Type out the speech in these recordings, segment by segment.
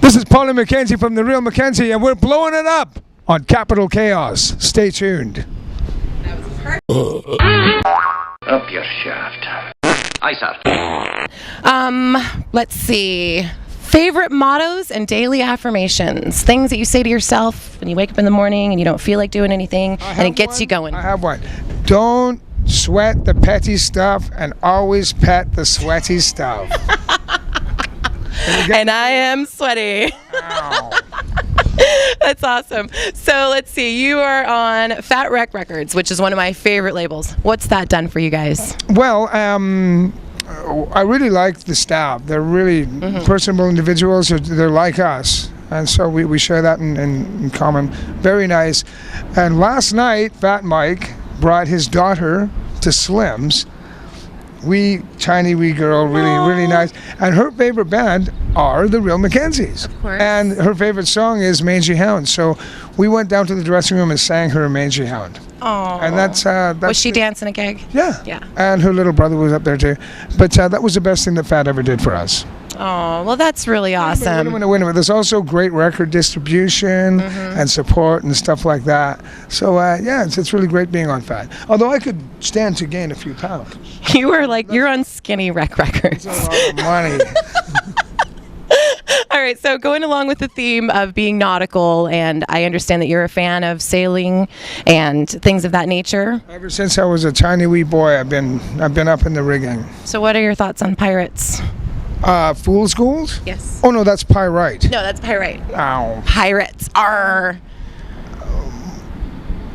This is Paulie Mckenzie from the Real McKenzie, and we're blowing it up on Capital Chaos. Stay tuned. That was perfect. Up your shaft. Aye, sir. Let's see. Favorite mottos and daily affirmations. Things that you say to yourself when you wake up in the morning and you don't feel like doing anything, and it gets you going. I have one. Don't sweat the petty stuff and always pet the sweaty stuff. And I am sweaty. That's awesome. So let's see. You are on Fat Wreck Records, which is one of my favorite labels. What's that done for you guys? Well, I really like the staff. They're really personable individuals. They're like us. And so we share that in common. Very nice. And last night, Fat Mike brought his daughter to Slim's. Tiny wee girl, really nice. And her favorite band are the Real McKenzies. Of course. And her favorite song is Mangy Hound. So we went down to the dressing room and sang her Mangy Hound. Oh. And that's was she dancing a gig? Yeah. Yeah. And her little brother was up there too. But that was the best thing that Fat ever did for us. Oh, well, that's really awesome. Win. There's also great record distribution and support and stuff like that. So yeah, it's really great being on Fat. Although I could stand to gain a few pounds. You're on Skinny Wreck Records. That's a lot of money. All right, so going along with the theme of being nautical, and I understand that you're a fan of sailing and things of that nature. Ever since I was a tiny wee boy, I've been up in the rigging. So what are your thoughts on pirates? Fool's Gold? Yes. Oh no, that's Pyrite. No, that's pirate. Ow. Pirates are.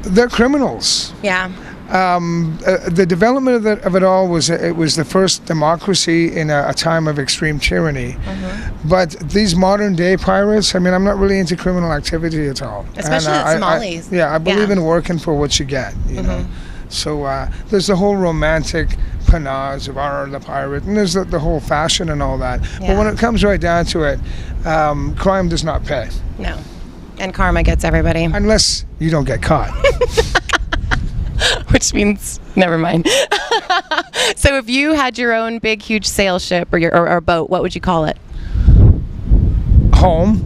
They're criminals. Yeah. The development of it all was the first democracy in a time of extreme tyranny. But these modern day pirates, I mean, I'm not really into criminal activity at all. Especially the Somalis. I believe in working for what you get, you know. So there's the whole romantic panache of the pirate, and there's the whole fashion and all that. Yeah. But when it comes right down to it, crime does not pay. No. And karma gets everybody. Unless you don't get caught. Which means, never mind. So if you had your own big, huge sail ship or boat, what would you call it? Home.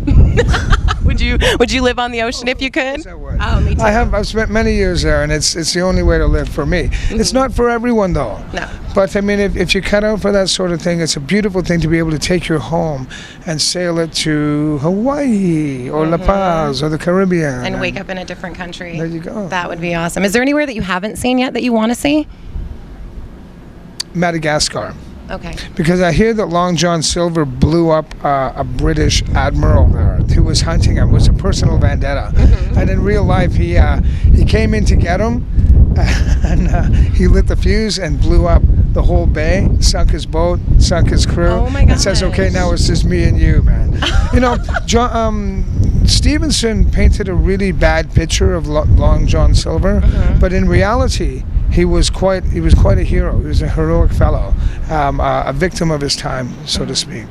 Would you live on the ocean if you could? Yes, I would. Oh, me too. I've spent many years there, and it's the only way to live for me. It's not for everyone though. No. But I mean, if you cut out for that sort of thing, it's a beautiful thing to be able to take your home and sail it to Hawaii or La Paz or the Caribbean. And wake up in a different country. There you go. That would be awesome. Is there anywhere that you haven't seen yet that you want to see? Madagascar. Okay. Because I hear that Long John Silver blew up a British admiral there who was hunting him. It was a personal vendetta. And in real life, he came in to get him, and he lit the fuse and blew up the whole bay, sunk his boat, sunk his crew. Oh my And says, okay, now it's just me and you, man. You know, Stevenson painted a really bad picture of Long John Silver, but in reality, he was quite a hero. He was a heroic fellow, a victim of his time, so to speak.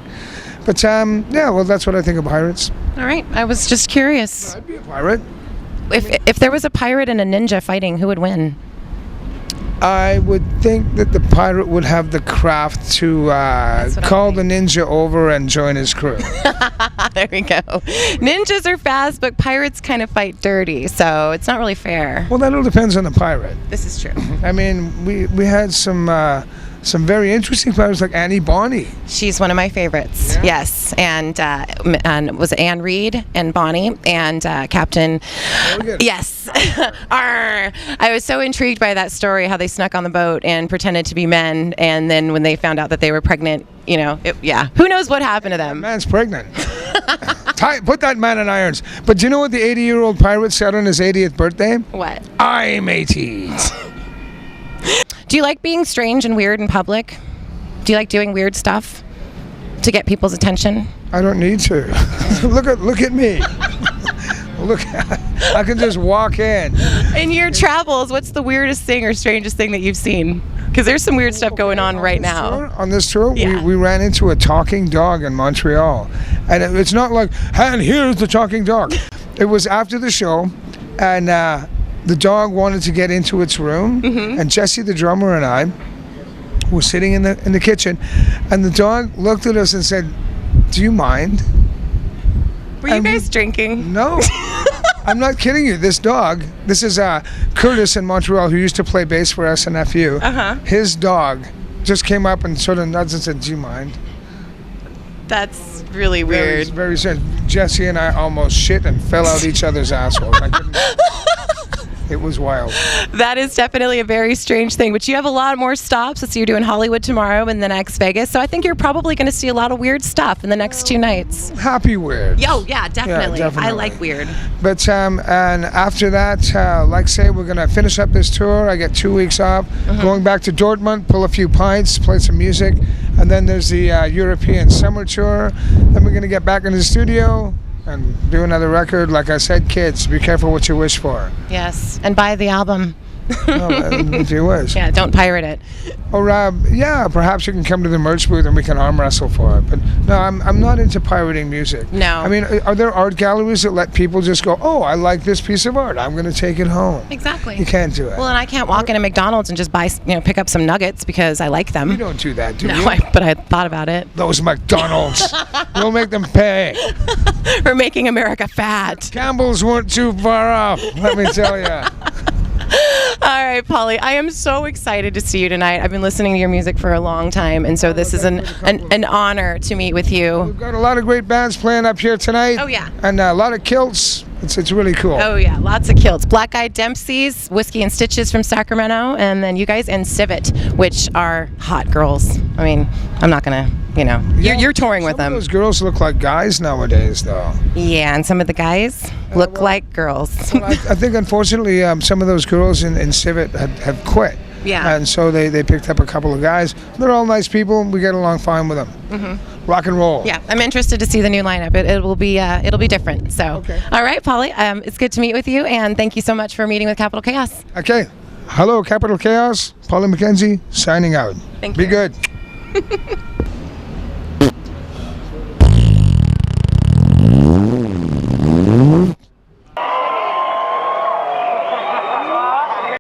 But yeah, well, that's what I think of pirates. All right. I was just curious. I'd be a pirate. If there was a pirate and a ninja fighting, who would win? I would think that the pirate would have the craft to call the ninja over and join his crew. There we go. Ninjas are fast, but pirates kind of fight dirty, so it's not really fair. Well, that all depends on the pirate. This is true. I mean, we had some very interesting pirates like Annie Bonny. She's one of my favorites. Yeah. Yes, and was it Anne Reed and Bonnie and Captain. Yes. Arr. I was so intrigued by that story, how they snuck on the boat and pretended to be men, and then when they found out that they were pregnant, you know, yeah, who knows what happened to them? That man's pregnant. Put that man in irons. But do you know what the 80-year-old pirate said on his 80th birthday? What? I'm 80. Do you like being strange and weird in public? Do you like doing weird stuff to get people's attention? I don't need to. Look at me. I can just walk in. In your travels, what's the weirdest thing or strangest thing that you've seen? Because there's some weird stuff going on right now. On this tour, yeah. we ran into a talking dog in Montreal. And it's not like, and here's the talking dog. It was after the show, and the dog wanted to get into its room, and Jesse the drummer and I were sitting in the kitchen, and the dog looked at us and said, "Do you mind?" Were you guys drinking? No. I'm not kidding you. This dog, this is Curtis in Montreal, who used to play bass for SNFU. Uh-huh. His dog just came up and sort of nudged and said, "Do you mind?" That's really weird. Very strange. Jesse and I almost shit and fell out each other's assholes. It was wild. That is definitely a very strange thing. But you have a lot more stops. So you're doing Hollywood tomorrow and then Vegas. So I think you're probably going to see a lot of weird stuff in the next 2 nights. Happy weird. Yo, yeah, definitely. Yeah, definitely. I like weird. But and after that, like say, we're going to finish up this tour. I get 2 weeks off. Going back to Dortmund, pull a few pints, play some music. And then there's the European summer tour. Then we're going to get back into the studio and do another record. Like I said, kids, be careful what you wish for. Yes, and buy the album. If you wish. Yeah, don't pirate it. Or yeah, perhaps you can come to the merch booth and we can arm wrestle for it. But no, I'm not into pirating music. No. I mean, are there art galleries that let people just go, "Oh, I like this piece of art, I'm going to take it home"? Exactly. You can't do it. Well, and I can't walk into McDonald's and just buy, pick up some nuggets because I like them. You don't do that, do you? No, but I thought about it. Those McDonald's. We'll make them pay. We're making America fat. Campbell's weren't too far off, let me tell you. All right, Paulie, I am so excited to see you tonight. I've been listening to your music for a long time, and so this is an honor to meet with you. We've got a lot of great bands playing up here tonight. Oh, yeah. And a lot of kilts. It's really cool. Oh, yeah, lots of kilts. Black Eyed Dempsey's, Whiskey and Stitches from Sacramento, and then you guys and Civet, which are hot girls. I mean, I'm not going to, you're touring with them. Some of those girls look like guys nowadays, though. Yeah, and some of the guys look like girls. Well, I think, unfortunately, some of those girls in Civet have quit. Yeah. And so they picked up a couple of guys. They're all nice people. We get along fine with them. Mm-hmm. Rock and roll. Yeah, I'm interested to see the new lineup. It'll be different. So, okay. All right, Paulie, it's good to meet with you, and thank you so much for meeting with Capital Chaos. Okay. Hello, Capital Chaos. Paulie Mckenzie signing out. Thank you. Be good.